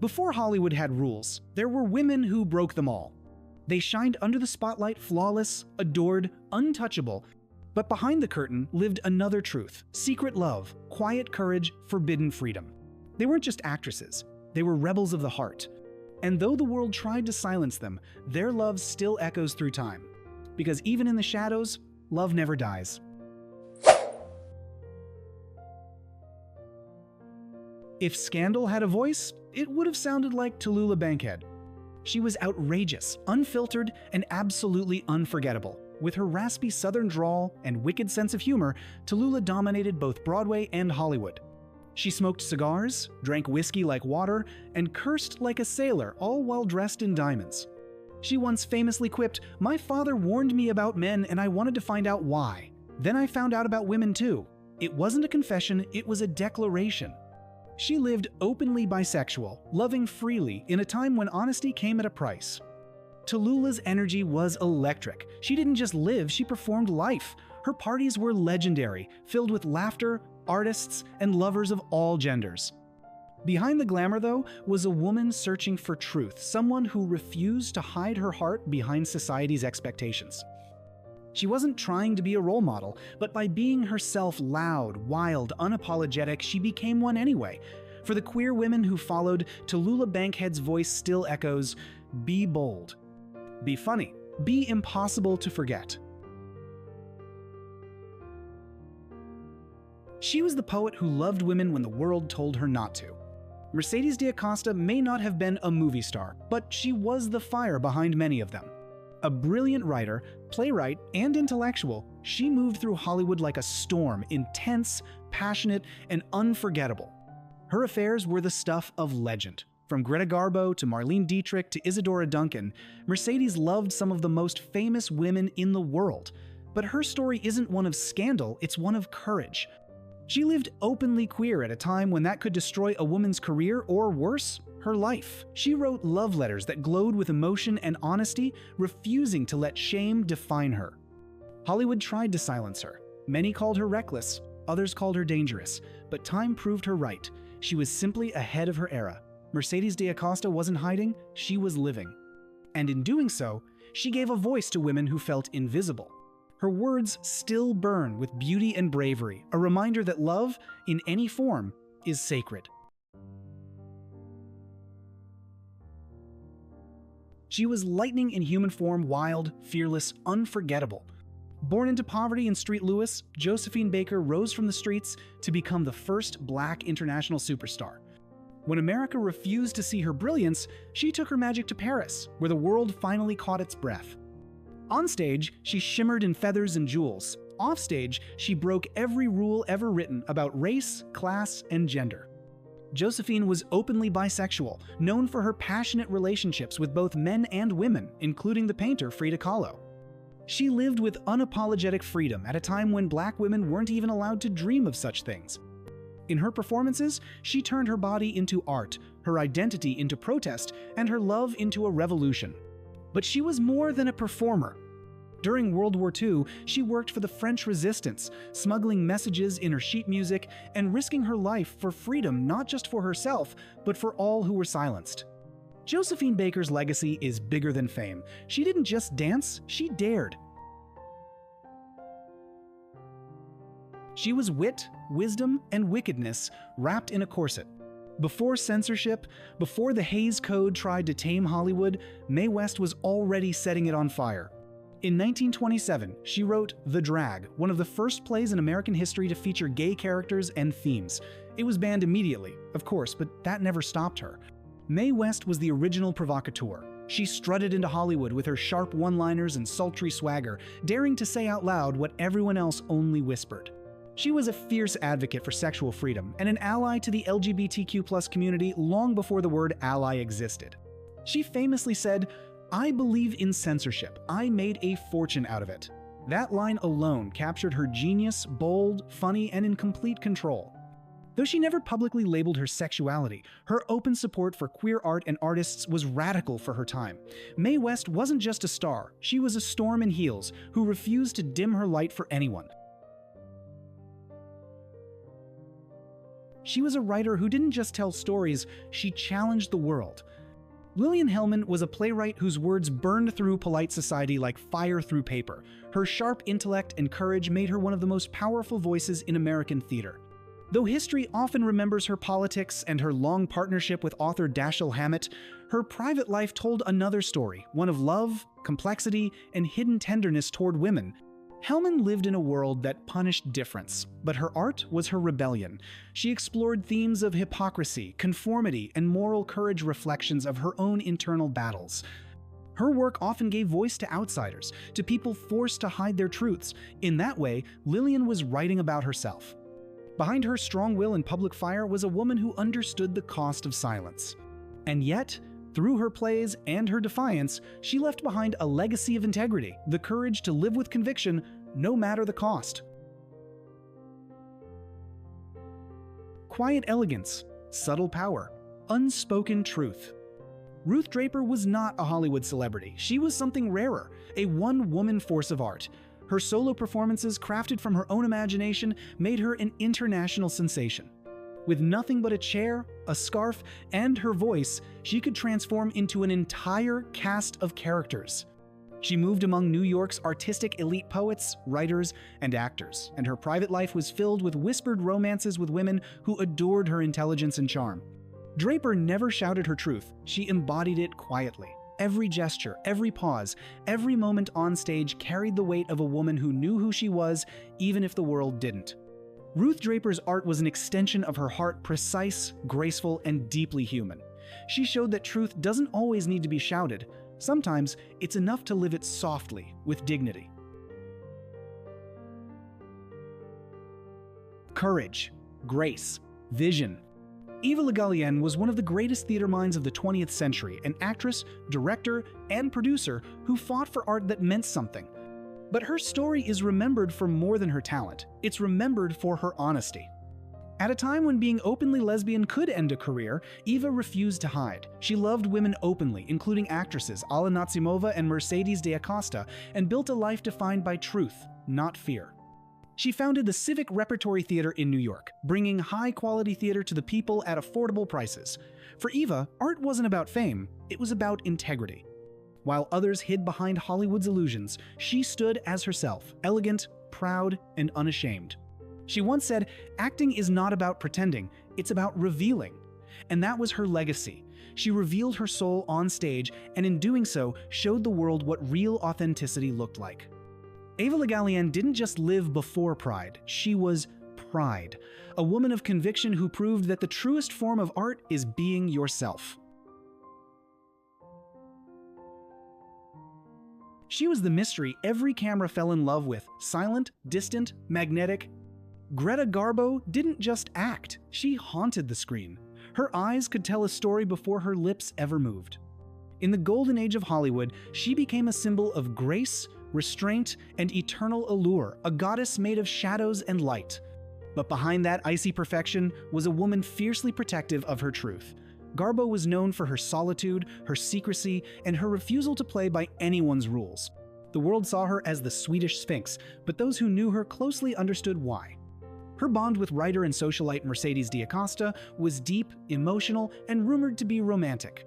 Before Hollywood had rules, there were women who broke them all. They shined under the spotlight flawless, adored, untouchable, but behind the curtain lived another truth: secret love, quiet courage, forbidden freedom. They weren't just actresses, they were rebels of the heart. And though the world tried to silence them, their love still echoes through time. Because even in the shadows, love never dies. If scandal had a voice, it would have sounded like Tallulah Bankhead. She was outrageous, unfiltered, and absolutely unforgettable. With her raspy southern drawl and wicked sense of humor, Tallulah dominated both Broadway and Hollywood. She smoked cigars, drank whiskey like water, and cursed like a sailor, all while dressed in diamonds. She once famously quipped, "My father warned me about men and I wanted to find out why. Then I found out about women too. It wasn't a confession, it was a declaration." She lived openly bisexual, loving freely in a time when honesty came at a price. Tallulah's energy was electric. She didn't just live, she performed life. Her parties were legendary, filled with laughter, artists, and lovers of all genders. Behind the glamour, though, was a woman searching for truth, someone who refused to hide her heart behind society's expectations. She wasn't trying to be a role model, but by being herself loud, wild, unapologetic, she became one anyway. For the queer women who followed, Tallulah Bankhead's voice still echoes, "Be bold. Be funny. Be impossible to forget." She was the poet who loved women when the world told her not to. Mercedes de Acosta may not have been a movie star, but she was the fire behind many of them. A brilliant writer, playwright, and intellectual, she moved through Hollywood like a storm, intense, passionate, and unforgettable. Her affairs were the stuff of legend. From Greta Garbo to Marlene Dietrich to Isadora Duncan, Mercedes loved some of the most famous women in the world. But her story isn't one of scandal, it's one of courage. She lived openly queer at a time when that could destroy a woman's career or, worse, her life. She wrote love letters that glowed with emotion and honesty, refusing to let shame define her. Hollywood tried to silence her. Many called her reckless, others called her dangerous, but time proved her right. She was simply ahead of her era. Mercedes de Acosta wasn't hiding, she was living. And in doing so, she gave a voice to women who felt invisible. Her words still burn with beauty and bravery, a reminder that love, in any form, is sacred. She was lightning in human form, wild, fearless, unforgettable. Born into poverty in St. Louis, Josephine Baker rose from the streets to become the first Black international superstar. When America refused to see her brilliance, she took her magic to Paris, where the world finally caught its breath. On stage, she shimmered in feathers and jewels. Off stage, she broke every rule ever written about race, class, and gender. Josephine was openly bisexual, known for her passionate relationships with both men and women, including the painter Frida Kahlo. She lived with unapologetic freedom at a time when Black women weren't even allowed to dream of such things. In her performances, she turned her body into art, her identity into protest, and her love into a revolution. But she was more than a performer. During World War II, she worked for the French resistance, smuggling messages in her sheet music and risking her life for freedom not just for herself, but for all who were silenced. Josephine Baker's legacy is bigger than fame. She didn't just dance, she dared. She was wit, wisdom, and wickedness wrapped in a corset. Before censorship, before the Hays Code tried to tame Hollywood, Mae West was already setting it on fire. In 1927, she wrote The Drag, one of the first plays in American history to feature gay characters and themes. It was banned immediately, of course, but that never stopped her. Mae West was the original provocateur. She strutted into Hollywood with her sharp one-liners and sultry swagger, daring to say out loud what everyone else only whispered. She was a fierce advocate for sexual freedom and an ally to the LGBTQ+ community long before the word ally existed. She famously said, "I believe in censorship. I made a fortune out of it." That line alone captured her genius, bold, funny, and in complete control. Though she never publicly labeled her sexuality, her open support for queer art and artists was radical for her time. Mae West wasn't just a star, she was a storm in heels who refused to dim her light for anyone. She was a writer who didn't just tell stories, she challenged the world. Lillian Hellman was a playwright whose words burned through polite society like fire through paper. Her sharp intellect and courage made her one of the most powerful voices in American theater. Though history often remembers her politics and her long partnership with author Dashiell Hammett, her private life told another story, one of love, complexity, and hidden tenderness toward women. Hellman lived in a world that punished difference, but her art was her rebellion. She explored themes of hypocrisy, conformity, and moral courage, reflections of her own internal battles. Her work often gave voice to outsiders, to people forced to hide their truths. In that way, Lillian was writing about herself. Behind her strong will and public fire was a woman who understood the cost of silence. And yet, through her plays and her defiance, she left behind a legacy of integrity, the courage to live with conviction, no matter the cost. Quiet elegance, subtle power, unspoken truth. Ruth Draper was not a Hollywood celebrity. She was something rarer, a one-woman force of art. Her solo performances, crafted from her own imagination, made her an international sensation. With nothing but a chair, a scarf, and her voice, she could transform into an entire cast of characters. She moved among New York's artistic elite poets, writers, and actors, and her private life was filled with whispered romances with women who adored her intelligence and charm. Draper never shouted her truth, she embodied it quietly. Every gesture, every pause, every moment on stage carried the weight of a woman who knew who she was, even if the world didn't. Ruth Draper's art was an extension of her heart, precise, graceful, and deeply human. She showed that truth doesn't always need to be shouted. Sometimes it's enough to live it softly, with dignity. Courage, grace, vision. Eva Le Gallienne was one of the greatest theater minds of the 20th century, an actress, director, and producer who fought for art that meant something. But her story is remembered for more than her talent. It's remembered for her honesty. At a time when being openly lesbian could end a career, Eva refused to hide. She loved women openly, including actresses Alla Natsimova and Mercedes de Acosta, and built a life defined by truth, not fear. She founded the Civic Repertory Theater in New York, bringing high-quality theater to the people at affordable prices. For Eva, art wasn't about fame, it was about integrity. While others hid behind Hollywood's illusions, she stood as herself, elegant, proud, and unashamed. She once said, "Acting is not about pretending, it's about revealing." And that was her legacy. She revealed her soul on stage, and in doing so, showed the world what real authenticity looked like. Eva Le Gallienne didn't just live before Pride, she was Pride, a woman of conviction who proved that the truest form of art is being yourself. She was the mystery every camera fell in love with, silent, distant, magnetic. Greta Garbo didn't just act, she haunted the screen. Her eyes could tell a story before her lips ever moved. In the golden age of Hollywood, she became a symbol of grace, restraint, and eternal allure, a goddess made of shadows and light. But behind that icy perfection was a woman fiercely protective of her truth. Garbo was known for her solitude, her secrecy, and her refusal to play by anyone's rules. The world saw her as the Swedish Sphinx, but those who knew her closely understood why. Her bond with writer and socialite Mercedes de Acosta was deep, emotional, and rumored to be romantic.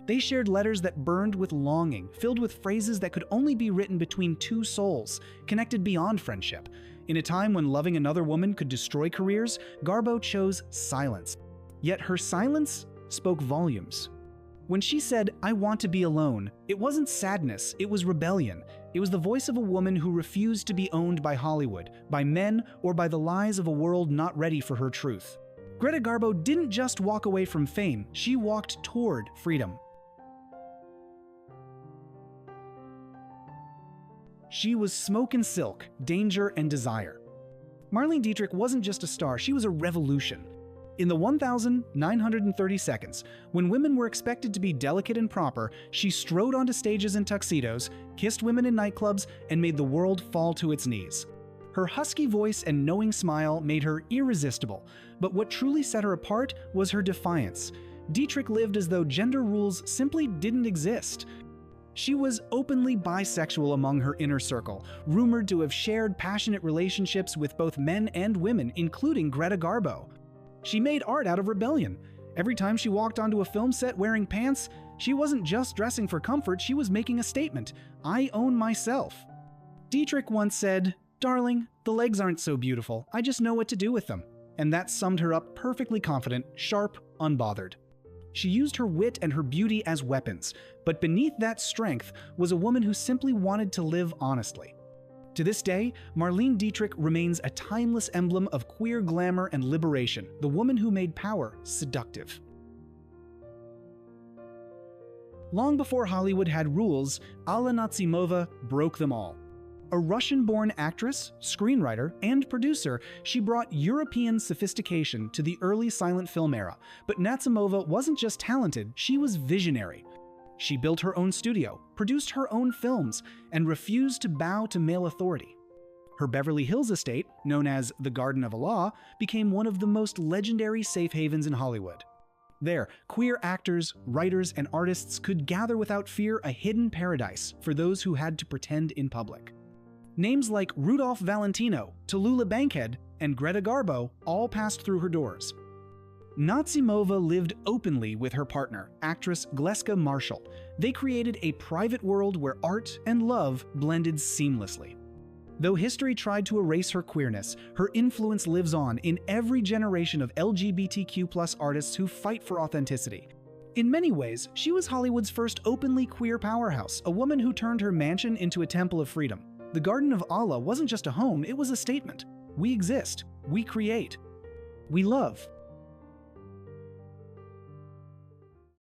They shared letters that burned with longing, filled with phrases that could only be written between two souls, connected beyond friendship. In a time when loving another woman could destroy careers, Garbo chose silence. Yet her silence spoke volumes. When she said, "I want to be alone," it wasn't sadness, it was rebellion. It was the voice of a woman who refused to be owned by Hollywood, by men, or by the lies of a world not ready for her truth. Greta Garbo didn't just walk away from fame, she walked toward freedom. She was smoke and silk, danger and desire. Marlene Dietrich wasn't just a star, she was a revolution. In the 1,930 seconds, when women were expected to be delicate and proper, she strode onto stages in tuxedos, kissed women in nightclubs, and made the world fall to its knees. Her husky voice and knowing smile made her irresistible, but what truly set her apart was her defiance. Dietrich lived as though gender rules simply didn't exist. She was openly bisexual among her inner circle, rumored to have shared passionate relationships with both men and women, including Greta Garbo. She made art out of rebellion. Every time she walked onto a film set wearing pants, she wasn't just dressing for comfort, she was making a statement. I own myself. Dietrich once said, "Darling, the legs aren't so beautiful, I just know what to do with them." And that summed her up perfectly confident, sharp, unbothered. She used her wit and her beauty as weapons, but beneath that strength was a woman who simply wanted to live honestly. To this day, Marlene Dietrich remains a timeless emblem of queer glamour and liberation, the woman who made power seductive. Long before Hollywood had rules, Alla Nazimova broke them all. A Russian-born actress, screenwriter, and producer, she brought European sophistication to the early silent film era. But Nazimova wasn't just talented, she was visionary. She built her own studio, produced her own films, and refused to bow to male authority. Her Beverly Hills estate, known as the Garden of Allah, became one of the most legendary safe havens in Hollywood. There, queer actors, writers, and artists could gather without fear, a hidden paradise for those who had to pretend in public. Names like Rudolph Valentino, Tallulah Bankhead, and Greta Garbo all passed through her doors. Nazimova lived openly with her partner, actress Gleska Marshall. They created a private world where art and love blended seamlessly. Though history tried to erase her queerness, her influence lives on in every generation of LGBTQ+ artists who fight for authenticity. In many ways, she was Hollywood's first openly queer powerhouse, a woman who turned her mansion into a temple of freedom. The Garden of Allah wasn't just a home, it was a statement. We exist, we create, we love.